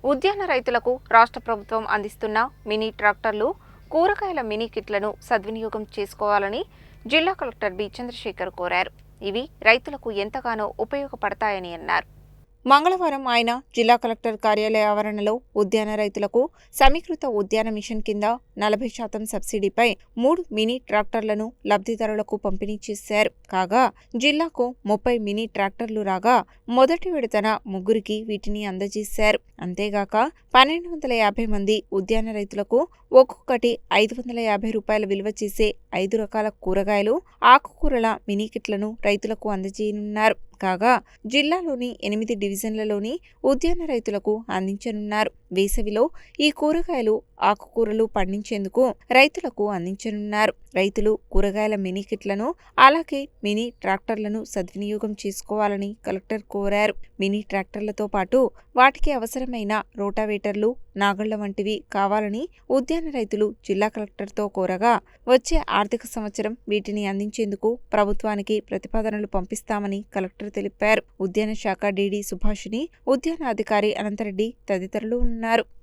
ఉద్యాన రైతులకు రాష్ట్ర ప్రభుత్వం అందిస్తున్న మినీ ట్రాక్టర్లు, కూరగాయల మినీ కిట్లను సద్వినియోగం చేసుకోవాలని జిల్లా కలెక్టర్ బి చంద్రశేఖర్ కోరారు. ఇవి రైతులకు ఎంతగానో ఉపయోగపడతాయని అన్నారు. మంగళవారం ఆయన జిల్లా కలెక్టర్ కార్యాలయ ఆవరణలో ఉద్యాన రైతులకు సమీకృత ఉద్యాన మిషన్ కింద 40% సబ్సిడీపై 3 మినీ ట్రాక్టర్లను లబ్ధిదారులకు పంపిణీ చేశారు. కాగా జిల్లాకు 30 మినీ ట్రాక్టర్లు రాగా మొదటి విడతన 3కి వీటిని అందజేశారు. అంతేగాక 1250 మంది ఉద్యాన రైతులకు ఒక్కొక్కటి 550 రూపాయల విలువ చేసే 5 రకాల కూరగాయలు, ఆకుకూరల మినీ కిట్లను రైతులకు అందజేయనున్నారు. కాగా జిల్లాలోని 8 డివిజన్లలోని ఉద్యాన రైతులకు అందించనున్నారు. వేసవిలో ఈ కూరగాయలు, ఆకుకూరలు పండించేందుకు రైతులకు అందించనున్నారు. రైతులు కూరగాయల మినీ కిట్లను అలాగే మినీ ట్రాక్టర్లను సద్వినియోగం చేసుకోవాలని కలెక్టర్ కోరారు. మినీ ట్రాక్టర్లతో పాటు వాటికి అవసరమైన రోటావేటర్లు, నాగళ్ల వంటివి కావాలని ఉద్యాన రైతులు జిల్లా కలెక్టర్తో కోరగా వచ్చే ఆర్థిక సంవత్సరం వీటిని అందించేందుకు ప్రభుత్వానికి ప్రతిపాదనలు పంపిస్తామని కలెక్టర్ తెలిపారు. ఉద్యాన శాఖ డీడీ సుభాషిణి, ఉద్యాన అధికారి అనంతరెడ్డి తదితరులు ఉన్నారు.